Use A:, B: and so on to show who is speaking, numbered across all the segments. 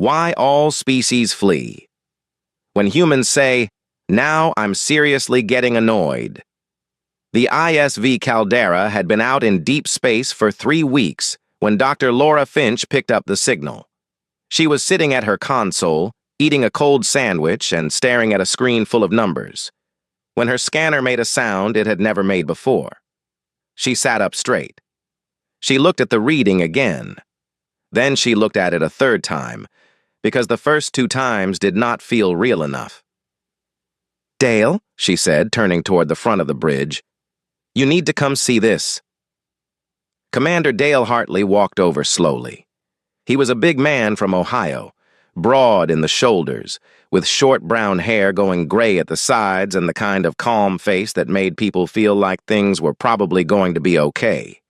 A: Why all species flee. When humans say, "Now I'm seriously getting annoyed." The ISV Caldera had been out in deep space for 3 weeks when Dr. Laura Finch picked up the signal. She was sitting at her console, eating a cold sandwich and staring at a screen full of numbers. When her scanner made a sound it had never made before. She sat up straight. She looked at the reading again. Then she looked at it a third time, because the first 2 times did not feel real enough. "Dale," she said, turning toward the front of the bridge, "you need to come see this." Commander Dale Hartley walked over slowly. He was a big man from Ohio, broad in the shoulders, with short brown hair going gray at the sides and the kind of calm face that made people feel like things were probably going to be okay.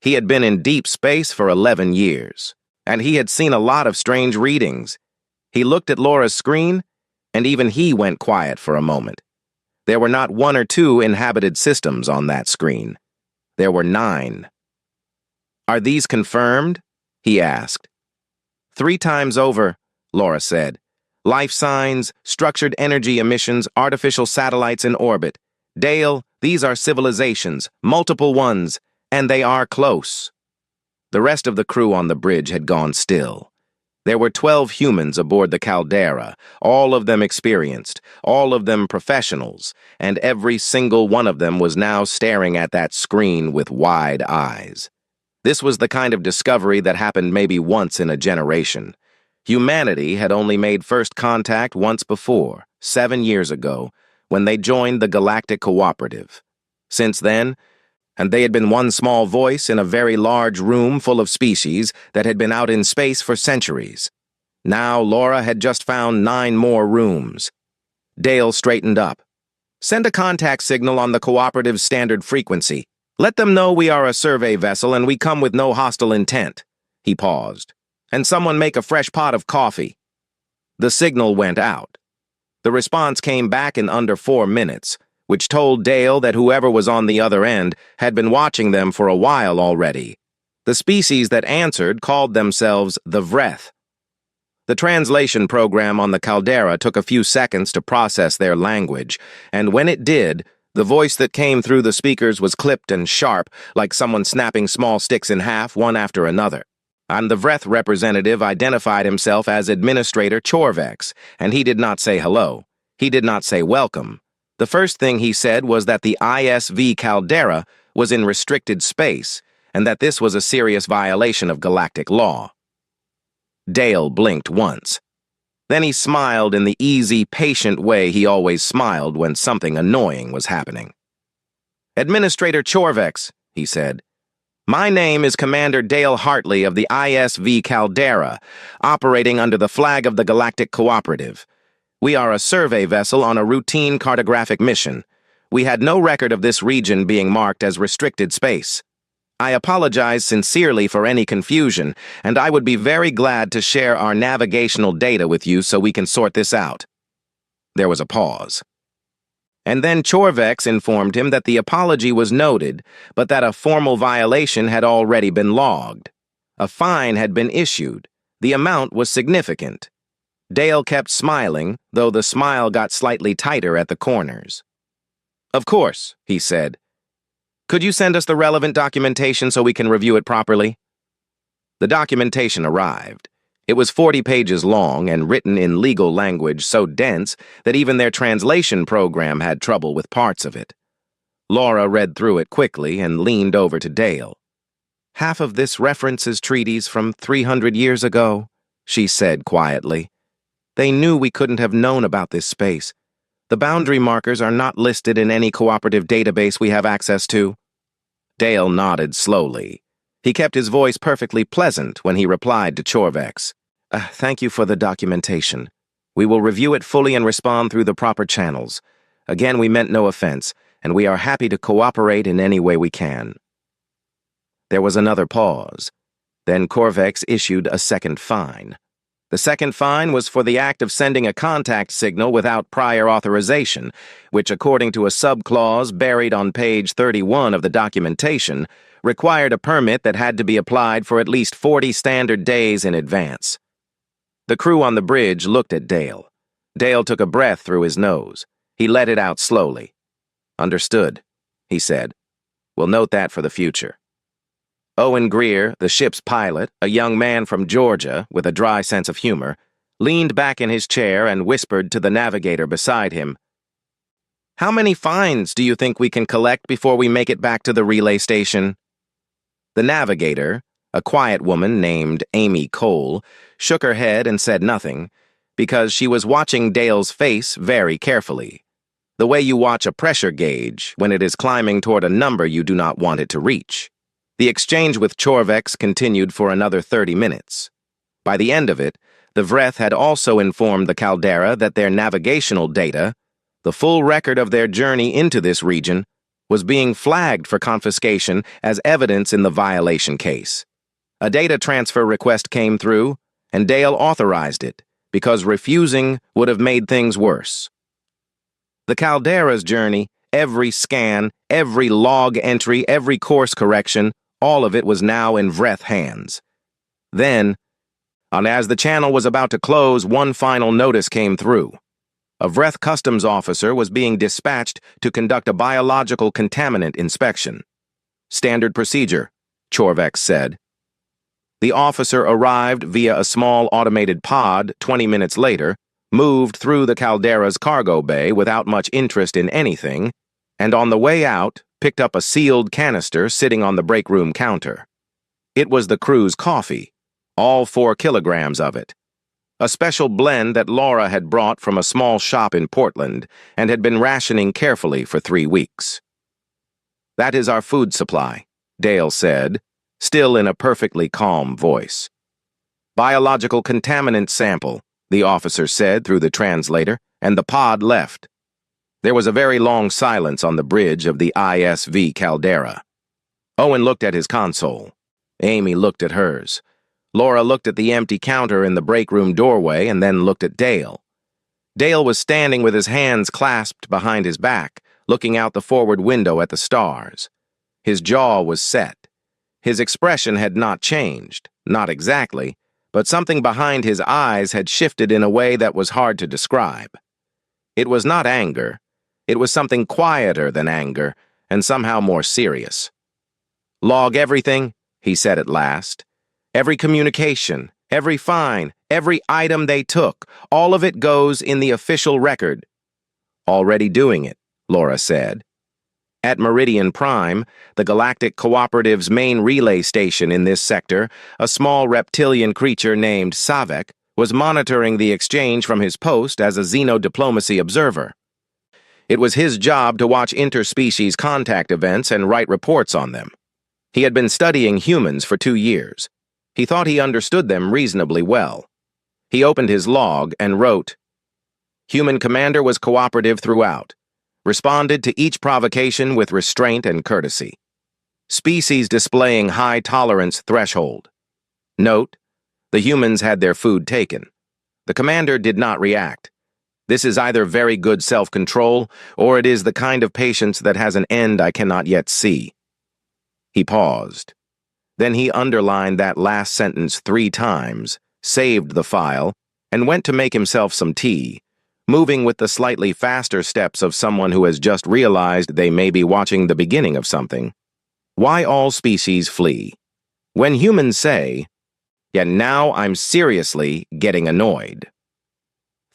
A: He had been in deep space for 11 years, and he had seen a lot of strange readings. He looked at Laura's screen, and even he went quiet for a moment. There were not 1 or 2 inhabited systems on that screen. There were 9. "Are these confirmed?" he asked. "3 times over," Laura said. "Life signs, structured energy emissions, artificial satellites in orbit. Dale, these are civilizations, multiple ones, and they are close." The rest of the crew on the bridge had gone still. There were 12 humans aboard the Caldera, all of them experienced, all of them professionals, and every single one of them was now staring at that screen with wide eyes. This was the kind of discovery that happened maybe once in a generation. Humanity had only made first contact once before, 7 years ago, when they joined the Galactic Cooperative. Since then, and they had been one small voice in a very large room full of species that had been out in space for centuries. Now Laura had just found 9 more rooms. Dale straightened up. "Send a contact signal on the Cooperative's standard frequency. Let them know we are a survey vessel and we come with no hostile intent." He paused. "And someone make a fresh pot of coffee." The signal went out. The response came back in under 4 minutes, which told Dale that whoever was on the other end had been watching them for a while already. The species that answered called themselves the Vreth. The translation program on the Caldera took a few seconds to process their language, and when it did, the voice that came through the speakers was clipped and sharp, like someone snapping small sticks in half, one after another. And the Vreth representative identified himself as Administrator Chorvex, and he did not say hello. He did not say welcome. The first thing he said was that the ISV Caldera was in restricted space, and that this was a serious violation of galactic law. Dale blinked once. Then he smiled in the easy, patient way he always smiled when something annoying was happening. "Administrator Chorvex," he said, "my name is Commander Dale Hartley of the ISV Caldera, operating under the flag of the Galactic Cooperative. We are a survey vessel on a routine cartographic mission. We had no record of this region being marked as restricted space. I apologize sincerely for any confusion, and I would be very glad to share our navigational data with you so we can sort this out." There was a pause. And then Chorvex informed him that the apology was noted, but that a formal violation had already been logged. A fine had been issued. The amount was significant. Dale kept smiling, though the smile got slightly tighter at the corners. "Of course," he said. "Could you send us the relevant documentation so we can review it properly?" The documentation arrived. It was 40 pages long and written in legal language so dense that even their translation program had trouble with parts of it. Laura read through it quickly and leaned over to Dale. "Half of this references treaties from 300 years ago," she said quietly. "They knew we couldn't have known about this space. The boundary markers are not listed in any cooperative database we have access to." Dale nodded slowly. He kept his voice perfectly pleasant when he replied to Chorvex. Thank you for the documentation. We will review it fully and respond through the proper channels. Again, we meant no offense, and we are happy to cooperate in any way we can." There was another pause. Then Chorvex issued a second fine. The second fine was for the act of sending a contact signal without prior authorization, which, according to a subclause buried on page 31 of the documentation, required a permit that had to be applied for at least 40 standard days in advance. The crew on the bridge looked at Dale. Dale took a breath through his nose. He let it out slowly. "Understood," he said. "We'll note that for the future." Owen Greer, the ship's pilot, a young man from Georgia with a dry sense of humor, leaned back in his chair and whispered to the navigator beside him, "How many fines do you think we can collect before we make it back to the relay station?" The navigator, a quiet woman named Amy Cole, shook her head and said nothing, because she was watching Dale's face very carefully, the way you watch a pressure gauge when it is climbing toward a number you do not want it to reach. The exchange with Chorvex continued for another 30 minutes. By the end of it, the Vreth had also informed the Caldera that their navigational data, the full record of their journey into this region, was being flagged for confiscation as evidence in the violation case. A data transfer request came through, and Dale authorized it, because refusing would have made things worse. The Caldera's journey, every scan, every log entry, every course correction, all of it was now in Vreth hands. Then, as the channel was about to close, one final notice came through. A Vreth customs officer was being dispatched to conduct a biological contaminant inspection. "Standard procedure," Chorvex said. The officer arrived via a small automated pod 20 minutes later, moved through the Caldera's cargo bay without much interest in anything, and on the way out, picked up a sealed canister sitting on the break room counter. It was the crew's coffee, all 4 kilograms of it. A special blend that Laura had brought from a small shop in Portland and had been rationing carefully for 3 weeks. "That is our food supply," Dale said, still in a perfectly calm voice. "Biological contaminant sample," the officer said through the translator, and the pod left. There was a very long silence on the bridge of the ISV Caldera. Owen looked at his console. Amy looked at hers. Laura looked at the empty counter in the break room doorway and then looked at Dale. Dale was standing with his hands clasped behind his back, looking out the forward window at the stars. His jaw was set. His expression had not changed, not exactly, but something behind his eyes had shifted in a way that was hard to describe. It was not anger. It was something quieter than anger, and somehow more serious. "Log everything," he said at last. "Every communication, every fine, every item they took, all of it goes in the official record." "Already doing it," Laura said. At Meridian Prime, the Galactic Cooperative's main relay station in this sector, a small reptilian creature named Savek was monitoring the exchange from his post as a xenodiplomacy observer. It was his job to watch interspecies contact events and write reports on them. He had been studying humans for 2 years. He thought he understood them reasonably well. He opened his log and wrote, "Human commander was cooperative throughout. Responded to each provocation with restraint and courtesy. Species displaying high tolerance threshold. Note, the humans had their food taken. The commander did not react. This is either very good self-control, or it is the kind of patience that has an end I cannot yet see." He paused. Then he underlined that last sentence 3 times, saved the file, and went to make himself some tea, moving with the slightly faster steps of someone who has just realized they may be watching the beginning of something. Why all species flee. When humans say, "Yet now I'm seriously getting annoyed."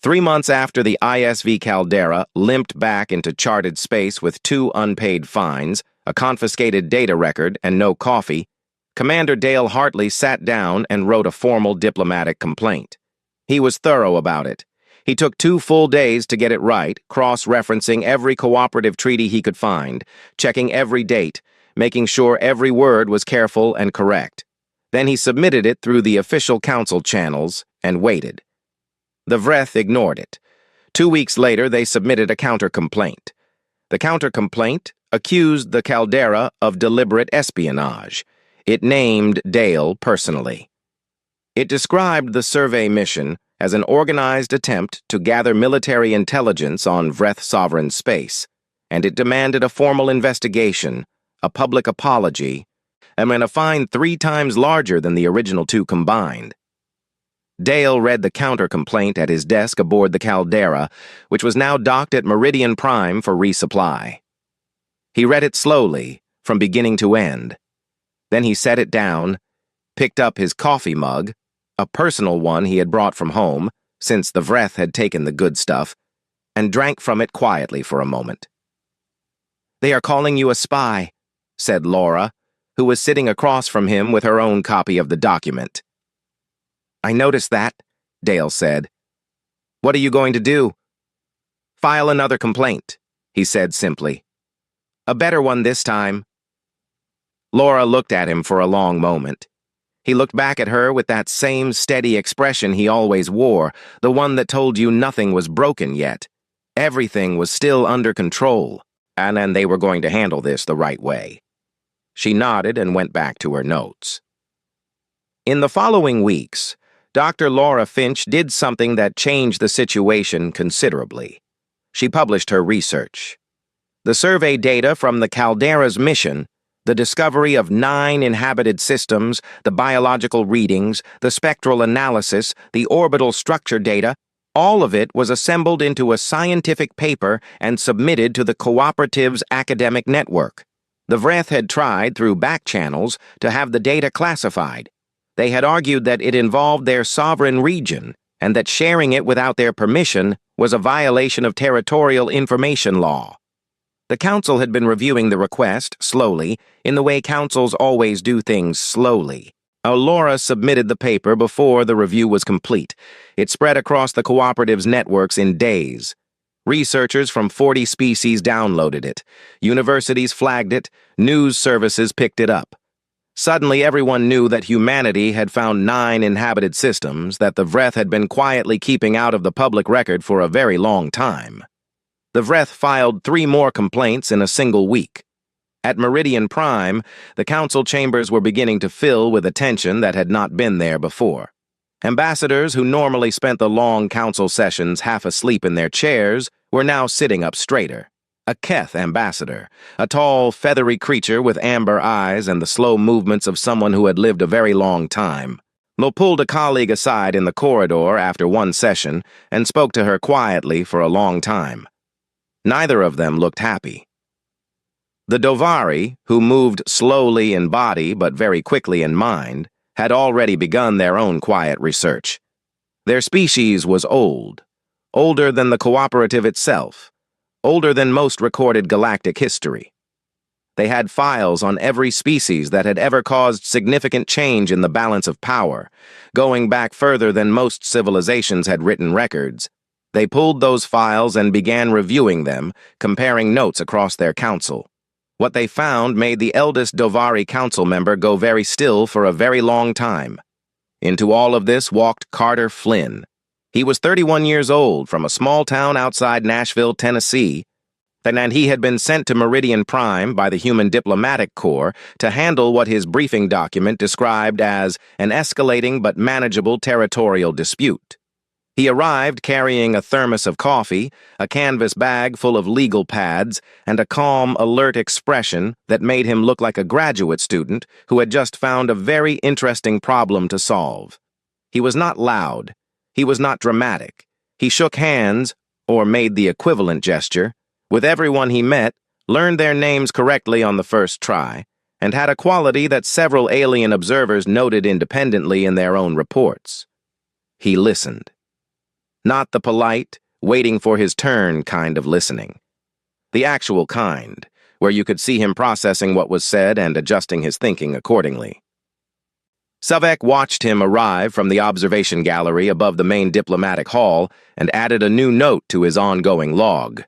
A: 3 months after the ISV Caldera limped back into charted space with 2 unpaid fines, a confiscated data record, and no coffee, Commander Dale Hartley sat down and wrote a formal diplomatic complaint. He was thorough about it. He took 2 full days to get it right, cross-referencing every cooperative treaty he could find, checking every date, making sure every word was careful and correct. Then he submitted it through the official council channels and waited. The Vreth ignored it. 2 weeks later, they submitted a counter-complaint. The counter-complaint accused the Caldera of deliberate espionage. It named Dale personally. It described the survey mission as an organized attempt to gather military intelligence on Vreth sovereign space, and it demanded a formal investigation, a public apology, and a fine 3 times larger than the original 2 combined. Dale read the counter-complaint at his desk aboard the Caldera, which was now docked at Meridian Prime for resupply. He read it slowly, from beginning to end. Then he set it down, picked up his coffee mug, a personal one he had brought from home, since the Vreth had taken the good stuff, and drank from it quietly for a moment. "They are calling you a spy," said Laura, who was sitting across from him with her own copy of the document. "I noticed that," Dale said. "What are you going to do?" "File another complaint," he said simply. "A better one this time." Laura looked at him for a long moment. He looked back at her with that same steady expression he always wore, the one that told you nothing was broken yet. Everything was still under control, and they were going to handle this the right way. She nodded and went back to her notes. In the following weeks, Dr. Laura Finch did something that changed the situation considerably. She published her research. The survey data from the Caldera's mission, the discovery of 9 inhabited systems, the biological readings, the spectral analysis, the orbital structure data, all of it was assembled into a scientific paper and submitted to the Cooperative's academic network. The Vreth had tried, through back channels, to have the data classified. They had argued that it involved their sovereign region, and that sharing it without their permission was a violation of territorial information law. The council had been reviewing the request, slowly, in the way councils always do things slowly. Laura submitted the paper before the review was complete. It spread across the Cooperative's networks in days. Researchers from 40 species downloaded it. Universities flagged it. News services picked it up. Suddenly everyone knew that humanity had found 9 inhabited systems that the Vreth had been quietly keeping out of the public record for a very long time. The Vreth filed 3 more complaints in a single week. At Meridian Prime, the council chambers were beginning to fill with attention that had not been there before. Ambassadors who normally spent the long council sessions half asleep in their chairs were now sitting up straighter. A Keth ambassador, a tall, feathery creature with amber eyes and the slow movements of someone who had lived a very long time. Lo pulled a colleague aside in the corridor after one session and spoke to her quietly for a long time. Neither of them looked happy. The Dovari, who moved slowly in body but very quickly in mind, had already begun their own quiet research. Their species was old, older than the Cooperative itself, older than most recorded galactic history. They had files on every species that had ever caused significant change in the balance of power, going back further than most civilizations had written records. They pulled those files and began reviewing them, comparing notes across their council. What they found made the eldest Dovari council member go very still for a very long time. Into all of this walked Carter Flynn. He was 31 years old, from a small town outside Nashville, Tennessee, and he had been sent to Meridian Prime by the Human Diplomatic Corps to handle what his briefing document described as an escalating but manageable territorial dispute. He arrived carrying a thermos of coffee, a canvas bag full of legal pads, and a calm, alert expression that made him look like a graduate student who had just found a very interesting problem to solve. He was not loud. He was not dramatic. He shook hands, or made the equivalent gesture, with everyone he met, learned their names correctly on the first try, and had a quality that several alien observers noted independently in their own reports. He listened. Not the polite, waiting for his turn kind of listening. The actual kind, where you could see him processing what was said and adjusting his thinking accordingly. Savek watched him arrive from the observation gallery above the main diplomatic hall and added a new note to his ongoing log.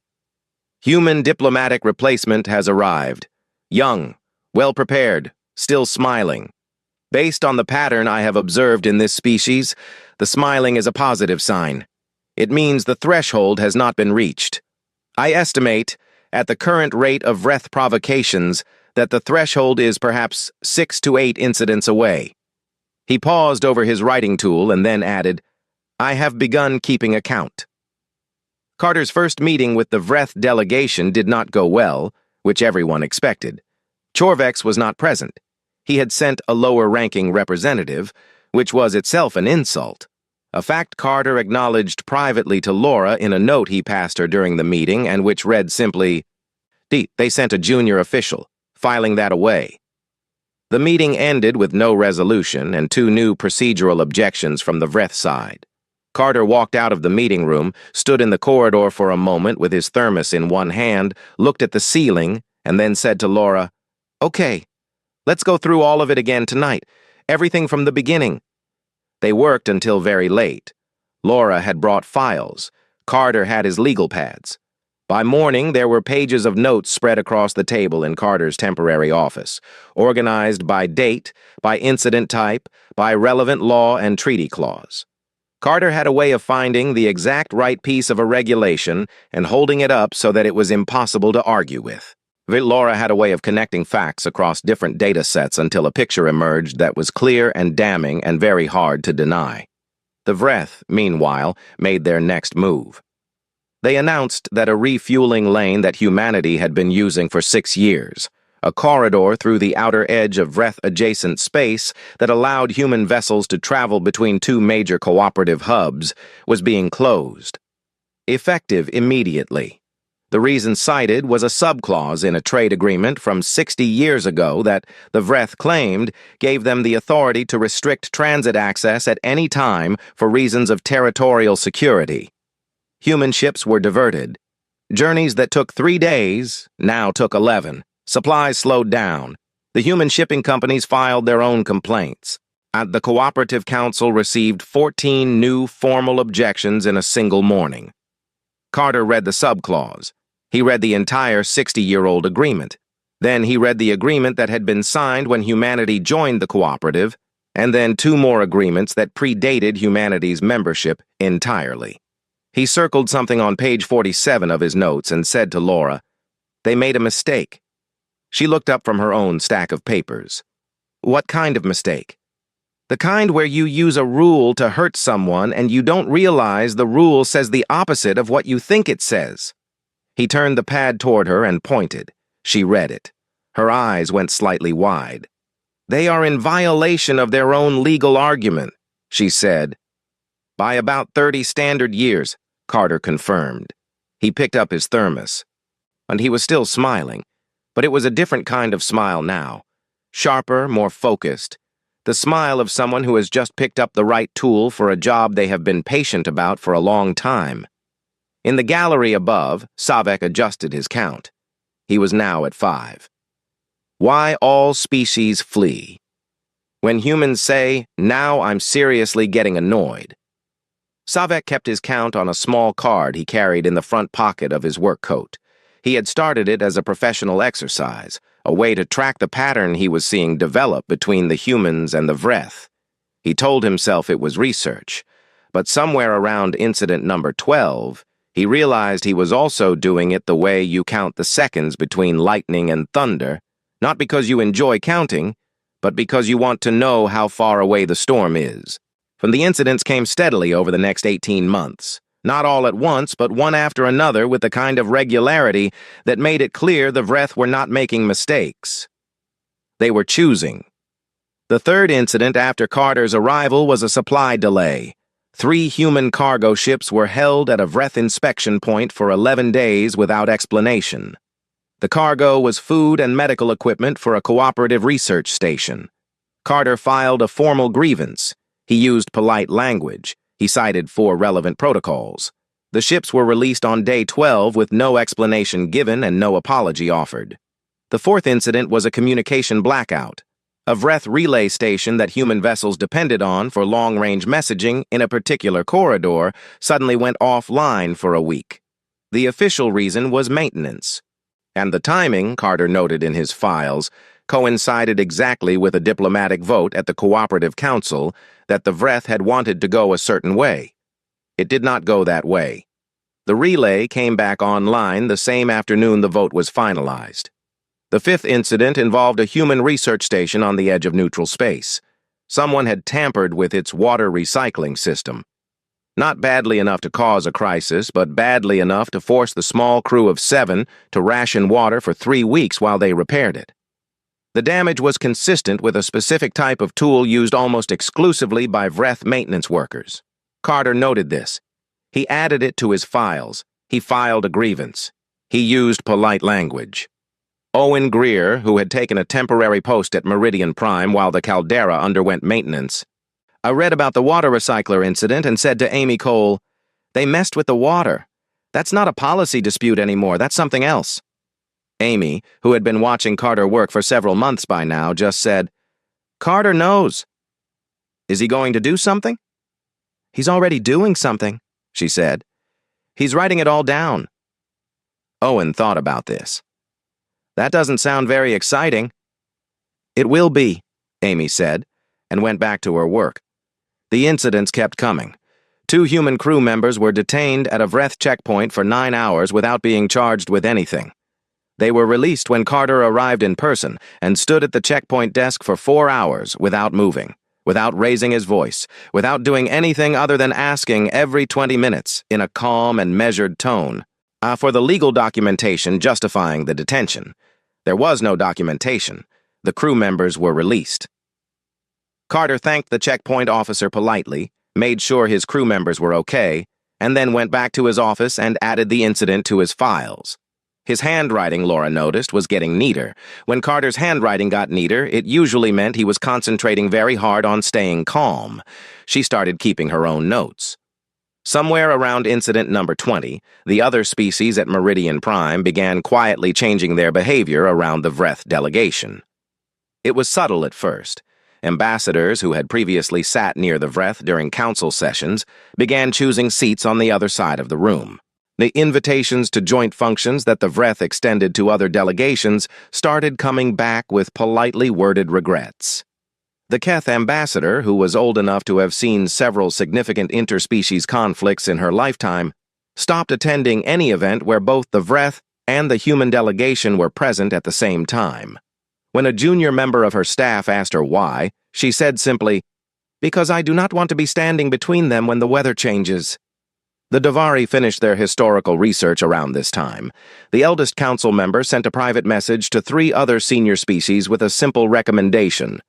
A: Human diplomatic replacement has arrived. Young, well-prepared, still smiling. Based on the pattern I have observed in this species, the smiling is a positive sign. It means the threshold has not been reached. I estimate, at the current rate of Vreth provocations, that the threshold is perhaps 6 to 8 incidents away. He paused over his writing tool and then added, I have begun keeping account. Carter's first meeting with the Vreth delegation did not go well, which everyone expected. Chorvex was not present. He had sent a lower-ranking representative, which was itself an insult. a fact Carter acknowledged privately to Laura in a note he passed her during the meeting and which read simply, "They sent a junior official, filing that away." The meeting ended with no resolution and 2 new procedural objections from the Vreth side. Carter walked out of the meeting room, stood in the corridor for a moment with his thermos in one hand, looked at the ceiling, and then said to Laura, "Okay, let's go through all of it again tonight, everything from the beginning." They worked until very late. Laura had brought files. Carter had his legal pads. By morning, there were pages of notes spread across the table in Carter's temporary office, organized by date, by incident type, by relevant law and treaty clause. Carter had a way of finding the exact right piece of a regulation and holding it up so that it was impossible to argue with. Laura had a way of connecting facts across different data sets until a picture emerged that was clear and damning and very hard to deny. The Vreth, meanwhile, made their next move. They announced that a refueling lane that humanity had been using for 6 years, a corridor through the outer edge of Vreth-adjacent space that allowed human vessels to travel between 2 major cooperative hubs, was being closed. Effective immediately. The reason cited was a subclause in a trade agreement from 60 years ago that, the Vreth claimed, gave them the authority to restrict transit access at any time for reasons of territorial security. Human ships were diverted. Journeys that took 3 days now took 11. Supplies slowed down. The human shipping companies filed their own complaints. The Cooperative Council received 14 new formal objections in a single morning. Carter read the subclause. He read the entire 60-year-old agreement. Then he read the agreement that had been signed when humanity joined the cooperative, and then 2 more agreements that predated humanity's membership entirely. He circled something on page 47 of his notes and said to Laura, "They made a mistake." She looked up from her own stack of papers. "What kind of mistake?" "The kind where you use a rule to hurt someone and you don't realize the rule says the opposite of what you think it says." He turned the pad toward her and pointed. She read it. Her eyes went slightly wide. "They are in violation of their own legal argument," she said. "By about 30 standard years," Carter confirmed. He picked up his thermos. And he was still smiling, but it was a different kind of smile now. Sharper, more focused. The smile of someone who has just picked up the right tool for a job they have been patient about for a long time. In the gallery above, Savek adjusted his count. He was now at 5. Why all species flee. When humans say, "Now I'm seriously getting annoyed." Savek kept his count on a small card he carried in the front pocket of his work coat. He had started it as a professional exercise, a way to track the pattern he was seeing develop between the humans and the Vreth. He told himself it was research, but somewhere around incident number 12, he realized he was also doing it the way you count the seconds between lightning and thunder, not because you enjoy counting, but because you want to know how far away the storm is. From the incidents came steadily over the next 18 months, not all at once, but one after another with the kind of regularity that made it clear the Vreth were not making mistakes. They were choosing. The 3rd incident after Carter's arrival was a supply delay. 3 human cargo ships were held at a Vreth inspection point for 11 days without explanation. The cargo was food and medical equipment for a cooperative research station. Carter filed a formal grievance. He used polite language. He cited 4 relevant protocols. The ships were released on day 12 with no explanation given and no apology offered. The 4th incident was a communication blackout. A Vreth relay station that human vessels depended on for long-range messaging in a particular corridor suddenly went offline for a week. The official reason was maintenance. And the timing, Carter noted in his files, coincided exactly with a diplomatic vote at the Cooperative Council that the Vreth had wanted to go a certain way. It did not go that way. The relay came back online the same afternoon the vote was finalized. The 5th incident involved a human research station on the edge of neutral space. Someone had tampered with its water recycling system. Not badly enough to cause a crisis, but badly enough to force the small crew of 7 to ration water for 3 weeks while they repaired it. The damage was consistent with a specific type of tool used almost exclusively by Vreth maintenance workers. Carter noted this. He added it to his files. He filed a grievance. He used polite language. Owen Greer, who had taken a temporary post at Meridian Prime while the caldera underwent maintenance. I read about the water recycler incident and said to Amy Cole, "They messed with the water. That's not a policy dispute anymore, that's something else." Amy, who had been watching Carter work for several months by now, just said, "Carter knows." "Is he going to do something?" "He's already doing something," she said. "He's writing it all down." Owen thought about this. "That doesn't sound very exciting." "It will be," Amy said, and went back to her work. The incidents kept coming. 2 human crew members were detained at a Vreth checkpoint for 9 hours without being charged with anything. They were released when Carter arrived in person and stood at the checkpoint desk for 4 hours without moving, without raising his voice, without doing anything other than asking every 20 minutes in a calm and measured tone for the legal documentation justifying the detention. There was no documentation. The crew members were released. Carter thanked the checkpoint officer politely, made sure his crew members were okay, and then went back to his office and added the incident to his files. His handwriting, Laura noticed, was getting neater. When Carter's handwriting got neater, it usually meant he was concentrating very hard on staying calm. She started keeping her own notes. Somewhere around incident number 20, the other species at Meridian Prime began quietly changing their behavior around the Vreth delegation. It was subtle at first. Ambassadors who had previously sat near the Vreth during council sessions began choosing seats on the other side of the room. The invitations to joint functions that the Vreth extended to other delegations started coming back with politely worded regrets. The Keth ambassador, who was old enough to have seen several significant interspecies conflicts in her lifetime, stopped attending any event where both the Vreth and the human delegation were present at the same time. When a junior member of her staff asked her why, she said simply, "Because I do not want to be standing between them when the weather changes." The Davari finished their historical research around this time. The eldest council member sent a private message to 3 other senior species with a simple recommendation.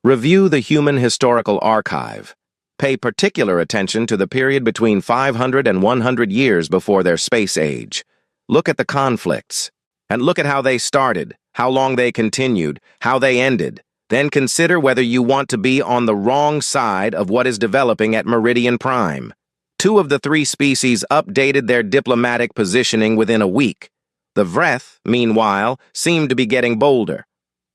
A: Review the Human Historical Archive. Pay particular attention to the period between 500 and 100 years before their space age. Look at the conflicts. And look at how they started, how long they continued, how they ended. Then consider whether you want to be on the wrong side of what is developing at Meridian Prime. 2 of the 3 species updated their diplomatic positioning within a week. The Vreth, meanwhile, seemed to be getting bolder.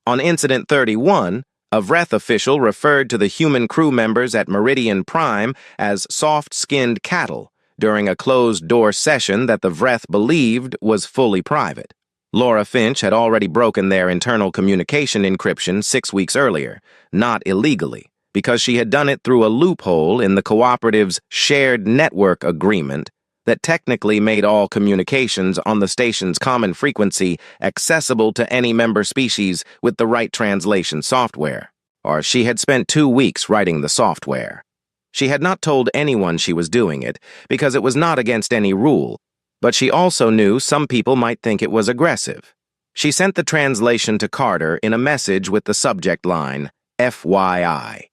A: On Incident 31, a Vreth official referred to the human crew members at Meridian Prime as soft-skinned cattle during a closed-door session that the Vreth believed was fully private. Laura Finch had already broken their internal communication encryption 6 weeks earlier, not illegally, because she had done it through a loophole in the cooperative's shared network agreement that technically made all communications on the station's common frequency accessible to any member species with the right translation software. Or she had spent 2 weeks writing the software. She had not told anyone she was doing it, because it was not against any rule, but she also knew some people might think it was aggressive. She sent the translation to Carter in a message with the subject line, FYI.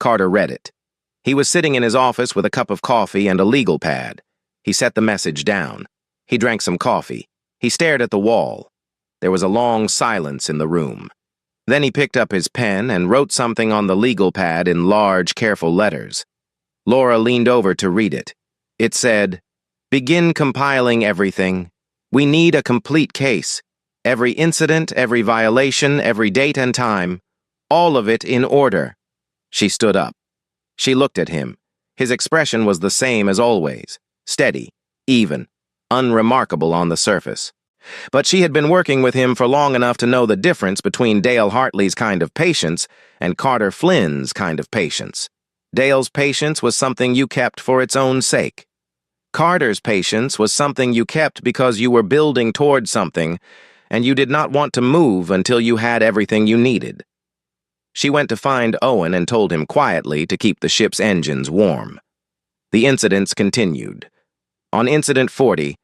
A: Carter read it. He was sitting in his office with a cup of coffee and a legal pad. He set the message down. He drank some coffee. He stared at the wall. There was a long silence in the room. Then he picked up his pen and wrote something on the legal pad in large, careful letters. Laura leaned over to read it. It said, "Begin compiling everything. We need a complete case. Every incident, every violation, every date and time. All of it in order." She stood up. She looked at him. His expression was the same as always. Steady, even, unremarkable on the surface. But she had been working with him for long enough to know the difference between Dale Hartley's kind of patience and Carter Flynn's kind of patience. Dale's patience was something you kept for its own sake. Carter's patience was something you kept because you were building toward something, and you did not want to move until you had everything you needed. She went to find Owen and told him quietly to keep the ship's engines warm. The incidents continued. On Incident 40,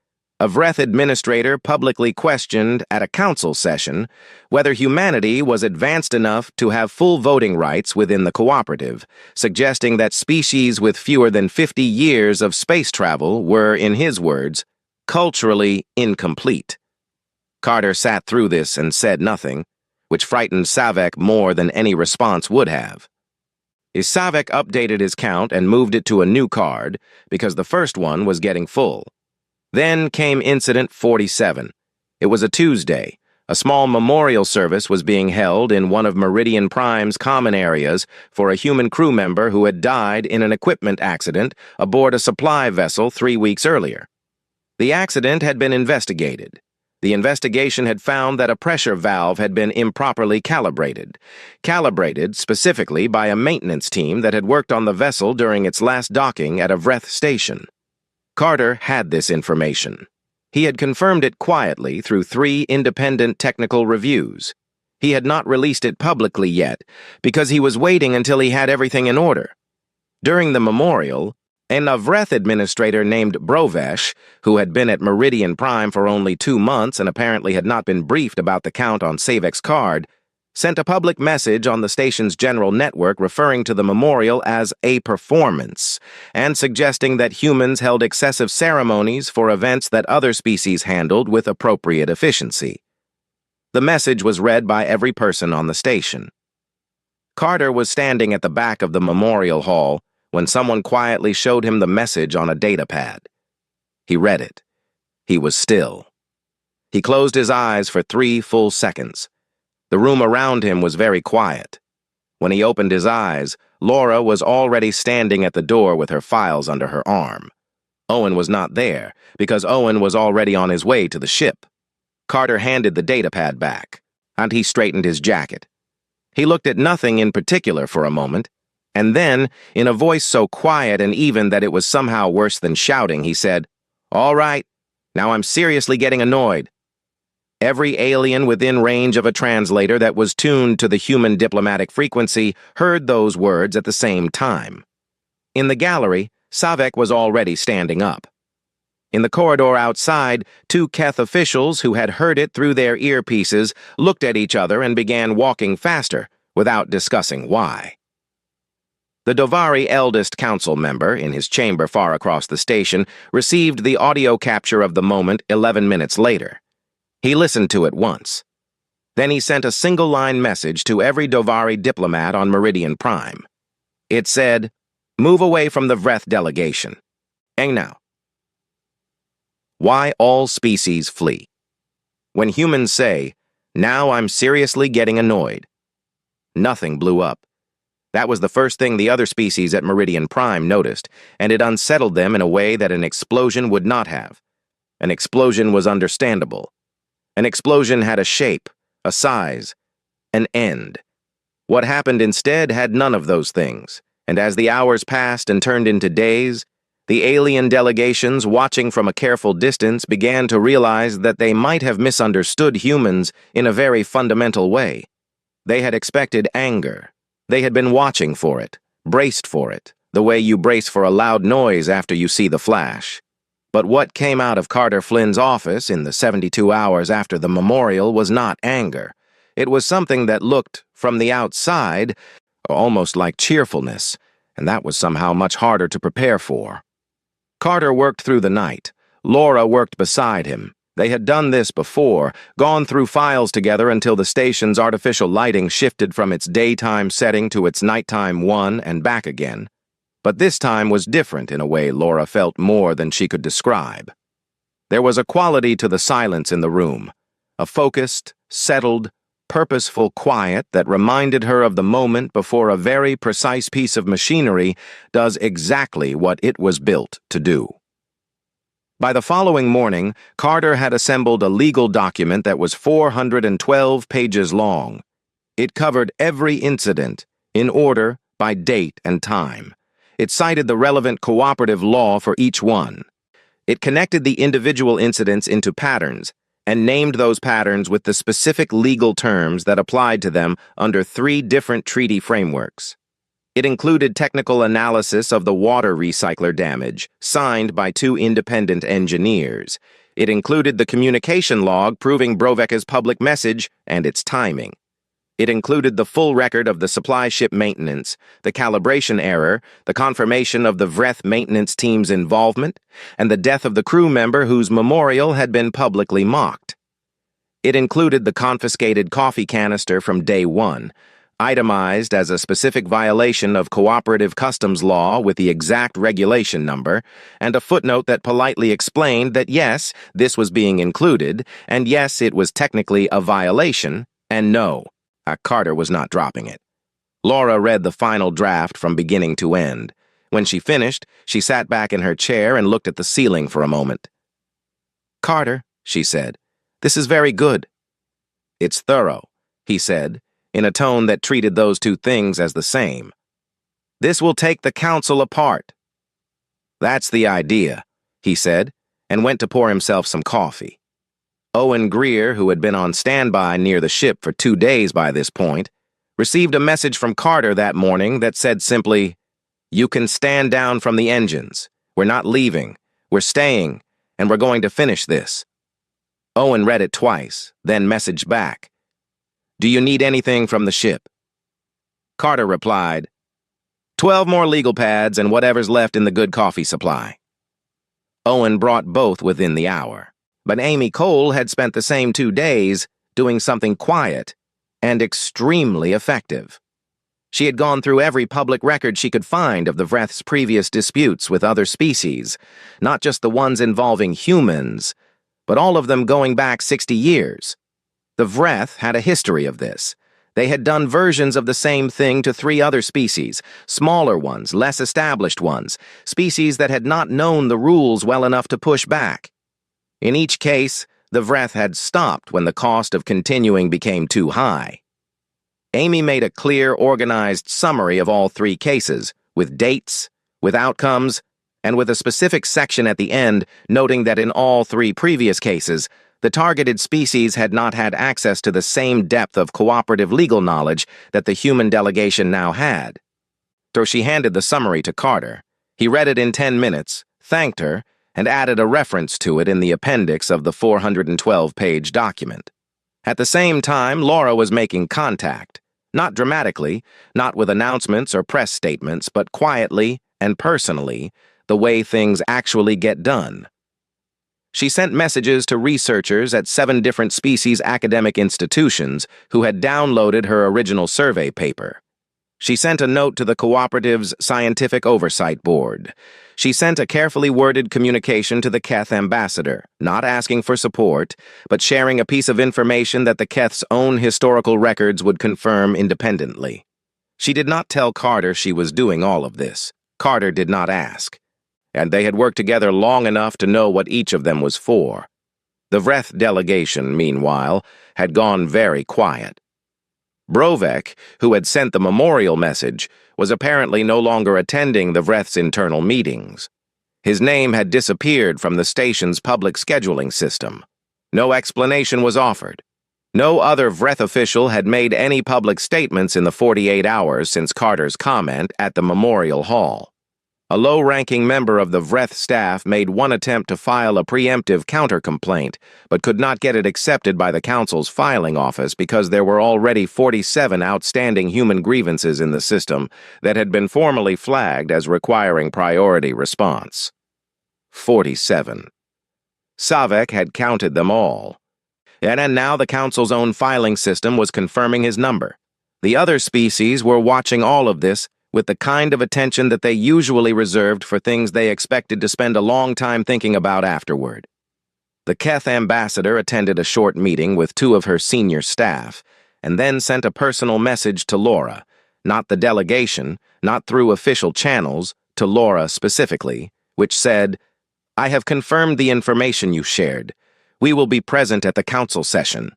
A: A Vreth administrator publicly questioned at a council session whether humanity was advanced enough to have full voting rights within the cooperative, suggesting that species with fewer than 50 years of space travel were, in his words, culturally incomplete. Carter sat through this and said nothing, which frightened Savek more than any response would have. Savek updated his count and moved it to a new card because the first one was getting full. Then came Incident 47. It was a Tuesday. A small memorial service was being held in one of Meridian Prime's common areas for a human crew member who had died in an equipment accident aboard a supply vessel 3 weeks earlier. The accident had been investigated. The investigation had found that a pressure valve had been improperly calibrated specifically by a maintenance team that had worked on the vessel during its last docking at a Vreth station. Carter had this information. He had confirmed it quietly through 3 independent technical reviews. He had not released it publicly yet because he was waiting until he had everything in order. During the memorial, a Vreth administrator named Brovesh, who had been at Meridian Prime for only 2 months and apparently had not been briefed about the count on Savek's card, sent a public message on the station's general network referring to the memorial as a performance and suggesting that humans held excessive ceremonies for events that other species handled with appropriate efficiency. The message was read by every person on the station. Carter was standing at the back of the memorial hall when someone quietly showed him the message on a datapad. He read it. He was still. He closed his eyes for 3 full seconds. The room around him was very quiet. When he opened his eyes, Laura was already standing at the door with her files under her arm. Owen was not there, because Owen was already on his way to the ship. Carter handed the datapad back, and he straightened his jacket. He looked at nothing in particular for a moment, and then, in a voice so quiet and even that it was somehow worse than shouting, he said, "All right, now I'm seriously getting annoyed." Every alien within range of a translator that was tuned to the human diplomatic frequency heard those words at the same time. In the gallery, Savek was already standing up. In the corridor outside, 2 Keth officials who had heard it through their earpieces looked at each other and began walking faster, without discussing why. The Dovari eldest council member, in his chamber far across the station, received the audio capture of the moment 11 minutes later. He listened to it once. Then he sent a single-line message to every Dovari diplomat on Meridian Prime. It said, "Move away from the Vreth delegation. And now." Why all species flee. When humans say, "Now I'm seriously getting annoyed," nothing blew up. That was the first thing the other species at Meridian Prime noticed, and it unsettled them in a way that an explosion would not have. An explosion was understandable. An explosion had a shape, a size, an end. What happened instead had none of those things, and as the hours passed and turned into days, the alien delegations watching from a careful distance began to realize that they might have misunderstood humans in a very fundamental way. They had expected anger. They had been watching for it, braced for it, the way you brace for a loud noise after you see the flash. But what came out of Carter Flynn's office in the 72 hours after the memorial was not anger. It was something that looked, from the outside, almost like cheerfulness, and that was somehow much harder to prepare for. Carter worked through the night. Laura worked beside him. They had done this before, gone through files together until the station's artificial lighting shifted from its daytime setting to its nighttime one and back again. But this time was different in a way Laura felt more than she could describe. There was a quality to the silence in the room, a focused, settled, purposeful quiet that reminded her of the moment before a very precise piece of machinery does exactly what it was built to do. By the following morning, Carter had assembled a legal document that was 412 pages long. It covered every incident, in order, by date and time. It cited the relevant cooperative law for each one. It connected the individual incidents into patterns and named those patterns with the specific legal terms that applied to them under 3 different treaty frameworks. It included technical analysis of the water recycler damage, signed by 2 independent engineers. It included the communication log proving Broveka's public message and its timing. It included the full record of the supply ship maintenance, the calibration error, the confirmation of the Vreth maintenance team's involvement, and the death of the crew member whose memorial had been publicly mocked. It included the confiscated coffee canister from day 1, itemized as a specific violation of cooperative customs law with the exact regulation number, and a footnote that politely explained that yes, this was being included, and yes, it was technically a violation, and no, Carter was not dropping it. Laura read the final draft from beginning to end. When she finished, she sat back in her chair and looked at the ceiling for a moment. "Carter," she said, "this is very good." "It's thorough," he said, in a tone that treated those two things as the same. "This will take the council apart." "That's the idea," he said, and went to pour himself some coffee. Owen Greer, who had been on standby near the ship for 2 days by this point, received a message from Carter that morning that said simply, "You can stand down from the engines. We're not leaving. We're staying, and we're going to finish this." Owen read it twice, then messaged back, "Do you need anything from the ship?" Carter replied, 12 more legal pads and whatever's left in the good coffee supply." Owen brought both within the hour. But Amy Cole had spent the same 2 days doing something quiet and extremely effective. She had gone through every public record she could find of the Vreth's previous disputes with other species, not just the ones involving humans, but all of them going back 60 years. The Vreth had a history of this. They had done versions of the same thing to 3 other species, smaller ones, less established ones, species that had not known the rules well enough to push back. In each case, the Vreth had stopped when the cost of continuing became too high. Amy made a clear, organized summary of all 3 cases, with dates, with outcomes, and with a specific section at the end noting that in all 3 previous cases, the targeted species had not had access to the same depth of cooperative legal knowledge that the human delegation now had. So she handed the summary to Carter. He read it in 10 minutes, thanked her, and added a reference to it in the appendix of the 412-page document. At the same time, Laura was making contact, not dramatically, not with announcements or press statements, but quietly and personally, the way things actually get done. She sent messages to researchers at 7 different species academic institutions who had downloaded her original survey paper. She sent a note to the cooperative's Scientific Oversight Board. She sent a carefully worded communication to the Keth ambassador, not asking for support, but sharing a piece of information that the Keth's own historical records would confirm independently. She did not tell Carter she was doing all of this. Carter did not ask. And they had worked together long enough to know what each of them was for. The Vreth delegation, meanwhile, had gone very quiet. Brovek, who had sent the memorial message, was apparently no longer attending the Vreth's internal meetings. His name had disappeared from the station's public scheduling system. No explanation was offered. No other Vreth official had made any public statements in the 48 hours since Carter's comment at the memorial hall. A low-ranking member of the Vreth staff made one attempt to file a preemptive counter-complaint, but could not get it accepted by the council's filing office because there were already 47 outstanding human grievances in the system that had been formally flagged as requiring priority response. 47. Savek had counted them all. And now the council's own filing system was confirming his number. The other species were watching all of this with the kind of attention that they usually reserved for things they expected to spend a long time thinking about afterward. The Keth ambassador attended a short meeting with 2 of her senior staff, and then sent a personal message to Laura, not the delegation, not through official channels, to Laura specifically, which said, "I have confirmed the information you shared. We will be present at the council session."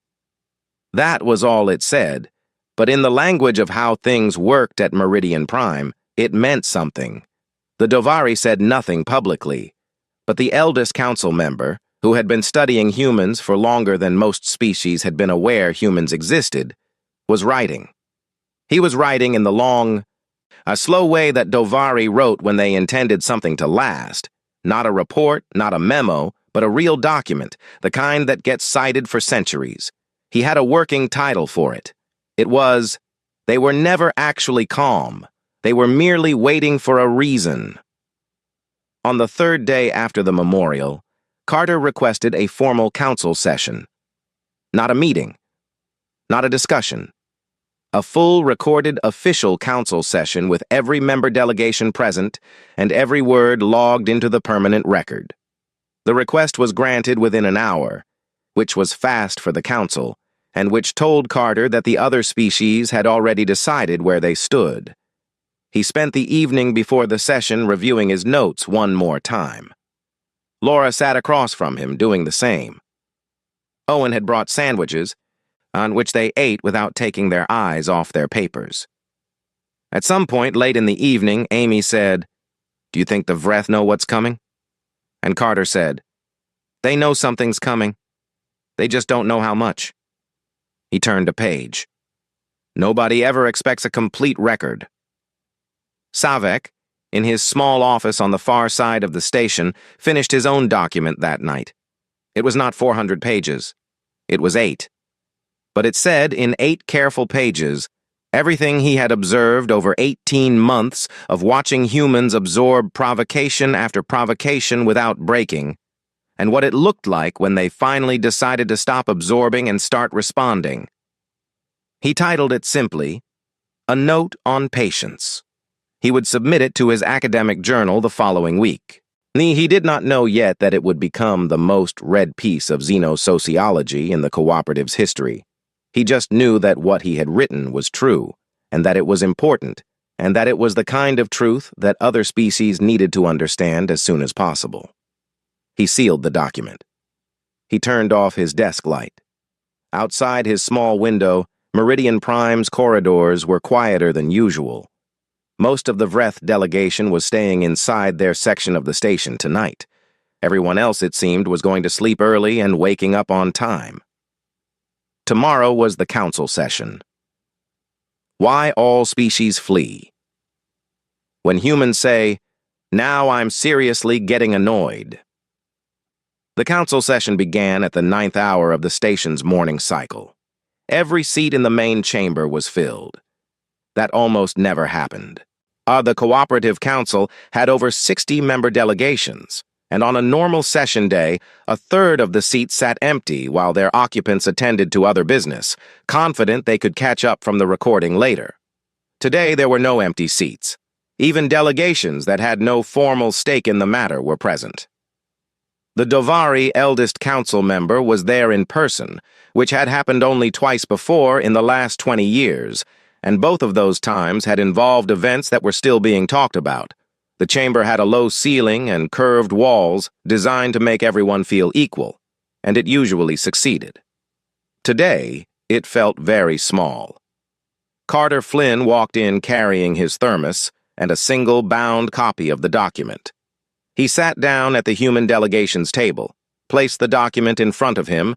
A: That was all it said. But in the language of how things worked at Meridian Prime, it meant something. The Dovari said nothing publicly, but the eldest council member, who had been studying humans for longer than most species had been aware humans existed, was writing. He was writing in the long, A slow way that Dovari wrote when they intended something to last. Not a report, not a memo, but a real document, the kind that gets cited for centuries. He had a working title for it. It was, "They were never actually calm. They were merely waiting for a reason." On the third day after the memorial, Carter requested a formal council session. Not a meeting. Not a discussion. A full recorded official council session with every member delegation present and every word logged into the permanent record. The request was granted within an hour, which was fast for the council, and which told Carter that the other species had already decided where they stood. He spent the evening before the session reviewing his notes one more time. Laura sat across from him, doing the same. Owen had brought sandwiches, on which they ate without taking their eyes off their papers. At some point late in the evening, Amy said, "Do you think the Vreth know what's coming?" And Carter said, "They know something's coming. They just don't know how much." He turned a page. Nobody ever expects a complete record. Savek, in his small office on the far side of the station, finished his own document that night. It was not 400 pages. It was 8. But it said in 8 careful pages everything he had observed over 18 months of watching humans absorb provocation after provocation without breaking, and what it looked like when they finally decided to stop absorbing and start responding. He titled it simply, "A Note on Patience." He would submit it to his academic journal the following week. He did not know yet that it would become the most read piece of xenosociology in the cooperative's history. He just knew that what he had written was true, and that it was important, and that it was the kind of truth that other species needed to understand as soon as possible. He sealed the document. He turned off his desk light. Outside his small window, Meridian Prime's corridors were quieter than usual. Most of the Vreth delegation was staying inside their section of the station tonight. Everyone else, it seemed, was going to sleep early and waking up on time. Tomorrow was the council session. Why all species flee. When humans say, "Now I'm seriously getting annoyed." The council session began at the 9th hour of the station's morning cycle. Every seat in the main chamber was filled. That almost never happened. The Cooperative Council had over 60 member delegations, and on a normal session day, a third of the seats sat empty while their occupants attended to other business, confident they could catch up from the recording later. Today, there were no empty seats. Even delegations that had no formal stake in the matter were present. The Dovari eldest council member was there in person, which had happened only twice before in the last 20 years, and both of those times had involved events that were still being talked about. The chamber had a low ceiling and curved walls designed to make everyone feel equal, and it usually succeeded. Today, it felt very small. Carter Flynn walked in carrying his thermos and a single bound copy of the document. He sat down at the human delegation's table, placed the document in front of him,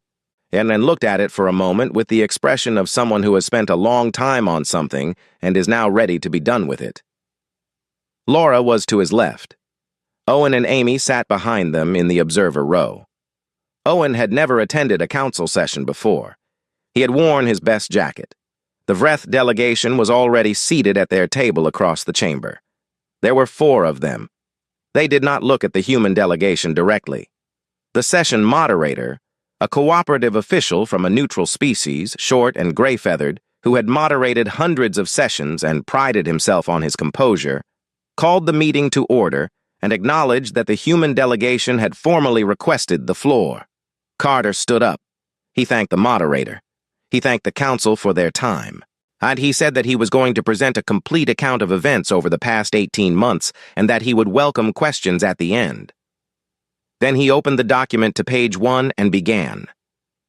A: and then looked at it for a moment with the expression of someone who has spent a long time on something and is now ready to be done with it. Laura was to his left. Owen and Amy sat behind them in the observer row. Owen had never attended a council session before. He had worn his best jacket. The Vreth delegation was already seated at their table across the chamber. There were 4 of them. They did not look at the human delegation directly. The session moderator, a cooperative official from a neutral species, short and gray-feathered, who had moderated hundreds of sessions and prided himself on his composure, called the meeting to order and acknowledged that the human delegation had formally requested the floor. Carter stood up. He thanked the moderator. He thanked the council for their time. And he said that he was going to present a complete account of events over the past 18 months and that he would welcome questions at the end. Then he opened the document to page 1 and began.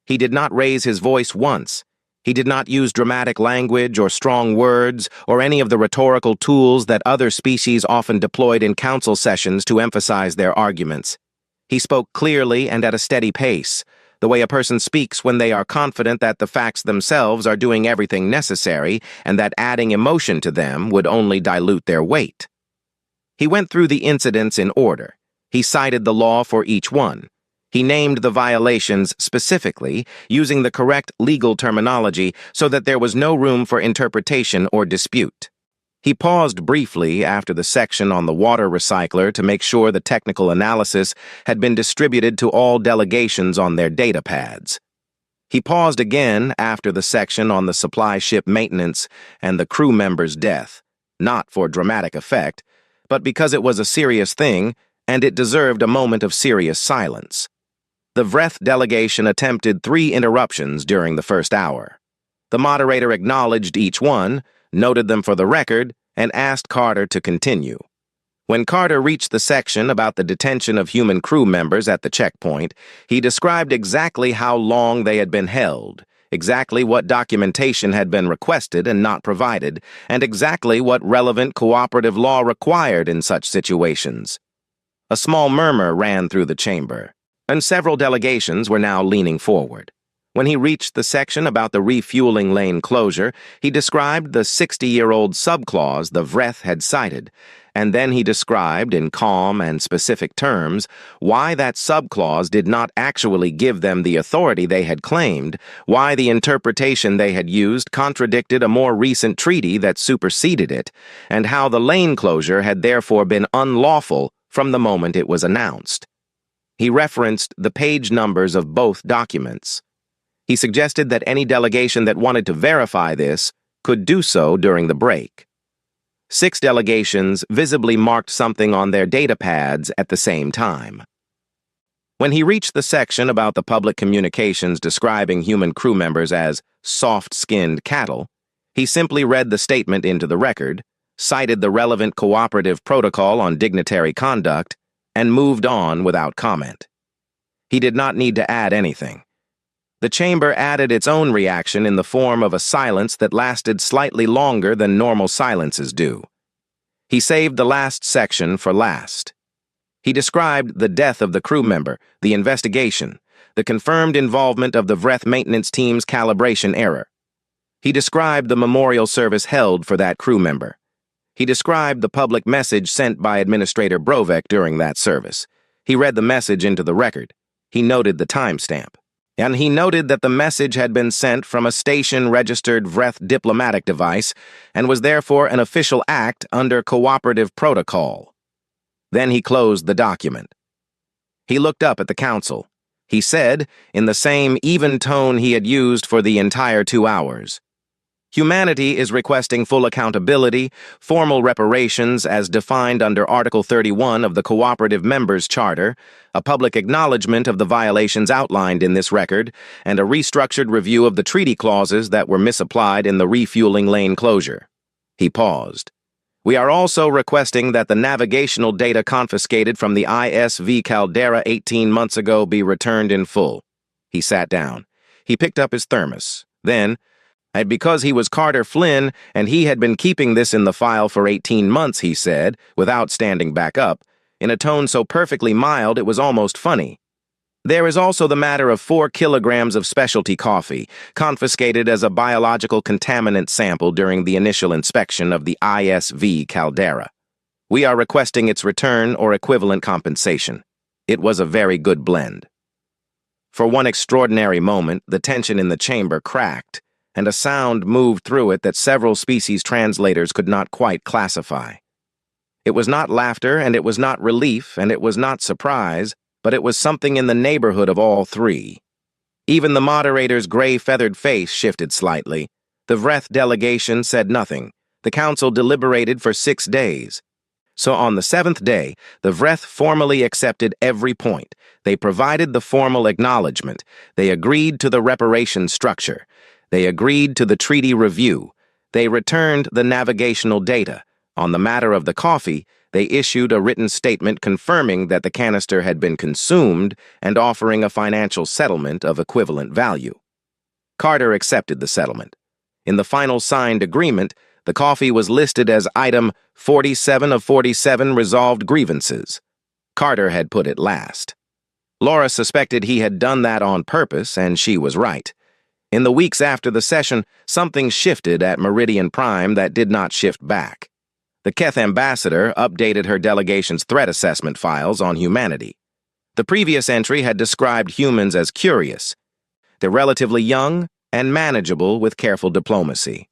A: He did not raise his voice once. He did not use dramatic language or strong words or any of the rhetorical tools that other species often deployed in council sessions to emphasize their arguments. He spoke clearly and at a steady pace, the way a person speaks when they are confident that the facts themselves are doing everything necessary and that adding emotion to them would only dilute their weight. He went through the incidents in order. He cited the law for each one. He named the violations specifically, using the correct legal terminology so that there was no room for interpretation or dispute. He paused briefly after the section on the water recycler to make sure the technical analysis had been distributed to all delegations on their data pads. He paused again after the section on the supply ship maintenance and the crew member's death, not for dramatic effect, but because it was a serious thing and it deserved a moment of serious silence. The VRETH delegation attempted 3 interruptions during the first hour. The moderator acknowledged each one, noted them for the record, and asked Carter to continue. When Carter reached the section about the detention of human crew members at the checkpoint, he described exactly how long they had been held, exactly what documentation had been requested and not provided, and exactly what relevant cooperative law required in such situations. A small murmur ran through the chamber, and several delegations were now leaning forward. When he reached the section about the refueling lane closure, he described the 60-year-old subclause the VRETH had cited, and then he described, in calm and specific terms, why that subclause did not actually give them the authority they had claimed, why the interpretation they had used contradicted a more recent treaty that superseded it, and how the lane closure had therefore been unlawful from the moment it was announced. He referenced the page numbers of both documents. He suggested that any delegation that wanted to verify this could do so during the break. 6 delegations visibly marked something on their data pads at the same time. When he reached the section about the public communications describing human crew members as soft-skinned cattle, he simply read the statement into the record, cited the relevant cooperative protocol on dignitary conduct, and moved on without comment. He did not need to add anything. The chamber added its own reaction in the form of a silence that lasted slightly longer than normal silences do. He saved the last section for last. He described the death of the crew member, the investigation, the confirmed involvement of the VRETH maintenance team's calibration error. He described the memorial service held for that crew member. He described the public message sent by Administrator Brovek during that service. He read the message into the record. He noted the timestamp. And he noted that the message had been sent from a station-registered VRETH diplomatic device and was therefore an official act under cooperative protocol. Then he closed the document. He looked up at the council. He said, in the same even tone he had used for the entire 2 hours, "Humanity is requesting full accountability, formal reparations as defined under Article 31 of the Cooperative Members' Charter, a public acknowledgement of the violations outlined in this record, and a restructured review of the treaty clauses that were misapplied in the refueling lane closure." He paused. "We are also requesting that the navigational data confiscated from the ISV Caldera 18 months ago be returned in full." He sat down. He picked up his thermos. Then, and because he was Carter Flynn and he had been keeping this in the file for 18 months, he said, without standing back up, in a tone so perfectly mild it was almost funny, "There is also the matter of 4 kilograms of specialty coffee, confiscated as a biological contaminant sample during the initial inspection of the ISV Caldera. We are requesting its return or equivalent compensation. It was a very good blend." For one extraordinary moment, the tension in the chamber cracked, and a sound moved through it that several species translators could not quite classify. It was not laughter, and it was not relief, and it was not surprise, but it was something in the neighborhood of all 3. Even the moderator's gray-feathered face shifted slightly. The VRETH delegation said nothing. The council deliberated for 6 days. So on the 7th day, the VRETH formally accepted every point. They provided the formal acknowledgement. They agreed to the reparation structure. They agreed to the treaty review. They returned the navigational data. On the matter of the coffee, they issued a written statement confirming that the canister had been consumed and offering a financial settlement of equivalent value. Carter accepted the settlement. In the final signed agreement, the coffee was listed as item 47 of 47 resolved grievances. Carter had put it last. Laura suspected he had done that on purpose, and she was right. In the weeks after the session, something shifted at Meridian Prime that did not shift back. The Keth ambassador updated her delegation's threat assessment files on humanity. The previous entry had described humans as curious. They're relatively young and manageable with careful diplomacy.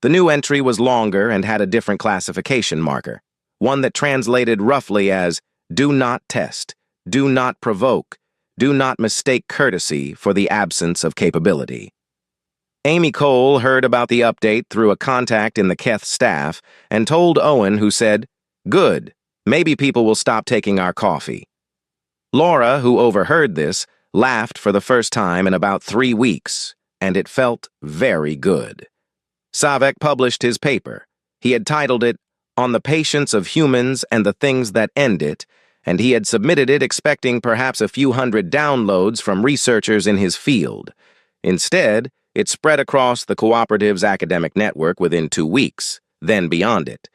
A: The new entry was longer and had a different classification marker, one that translated roughly as "do not test, do not provoke, do not mistake courtesy for the absence of capability." Amy Cole heard about the update through a contact in the Keth staff and told Owen, who said, "Good, maybe people will stop taking our coffee." Laura, who overheard this, laughed for the first time in about 3 weeks, and it felt very good. Savek published his paper. He had titled it, "On the Patience of Humans and the Things That End It," and he had submitted it expecting perhaps a few hundred downloads from researchers in his field. Instead, it spread across the cooperative's academic network within 2 weeks, then beyond it.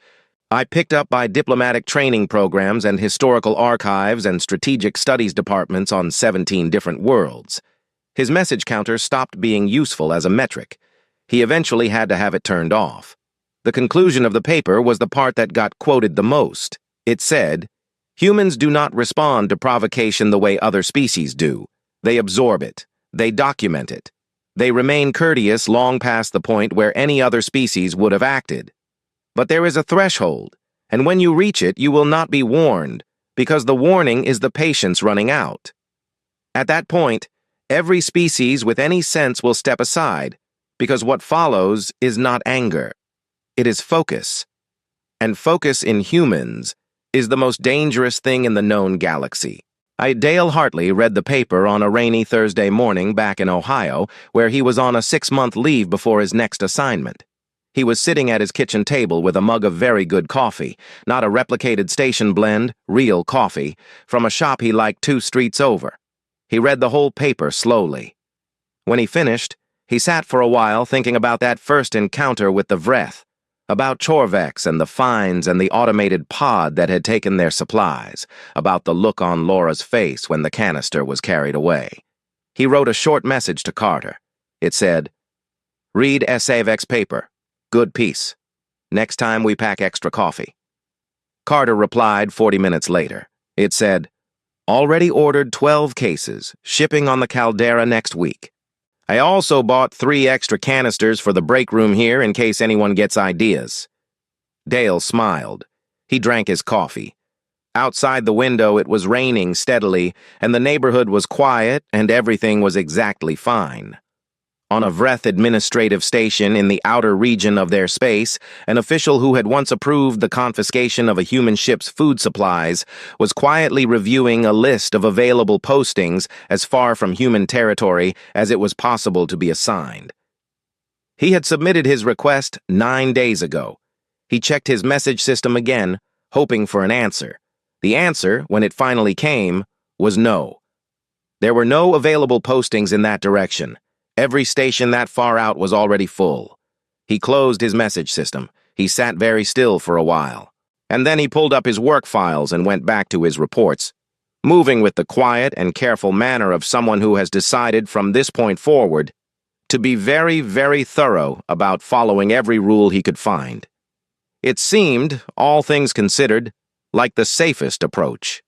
A: I picked up by diplomatic training programs and historical archives and strategic studies departments on 17 different worlds. His message counter stopped being useful as a metric. He eventually had to have it turned off. The conclusion of the paper was the part that got quoted the most. It said, "Humans do not respond to provocation the way other species do. They absorb it. They document it. They remain courteous long past the point where any other species would have acted. But there is a threshold, and when you reach it, you will not be warned, because the warning is the patience running out. At that point, every species with any sense will step aside, because what follows is not anger. It is focus. And focus in humans is the most dangerous thing in the known galaxy." Dale Hartley read the paper on a rainy Thursday morning back in Ohio, where he was on a 6-month leave before his next assignment. He was sitting at his kitchen table with a mug of very good coffee, not a replicated station blend, real coffee, from a shop he liked 2 streets over. He read the whole paper slowly. When he finished, he sat for a while thinking about that first encounter with the Vreth, about Chorvex and the fines and the automated pod that had taken their supplies, about the look on Laura's face when the canister was carried away. He wrote a short message to Carter. It said, "Read Savek's paper. Good piece. Next time we pack extra coffee." Carter replied 40 minutes later. It said, "Already ordered 12 cases, shipping on the Caldera next week. I also bought 3 extra canisters for the break room here in case anyone gets ideas." Dale smiled. He drank his coffee. Outside the window it was raining steadily, and the neighborhood was quiet, and everything was exactly fine. On a Vreth administrative station in the outer region of their space, an official who had once approved the confiscation of a human ship's food supplies was quietly reviewing a list of available postings as far from human territory as it was possible to be assigned. He had submitted his request 9 days ago. He checked his message system again, hoping for an answer. The answer, when it finally came, was no. There were no available postings in that direction. Every station that far out was already full. He closed his message system. He sat very still for a while. And then he pulled up his work files and went back to his reports, moving with the quiet and careful manner of someone who has decided from this point forward to be very, very thorough about following every rule he could find. It seemed, all things considered, like the safest approach.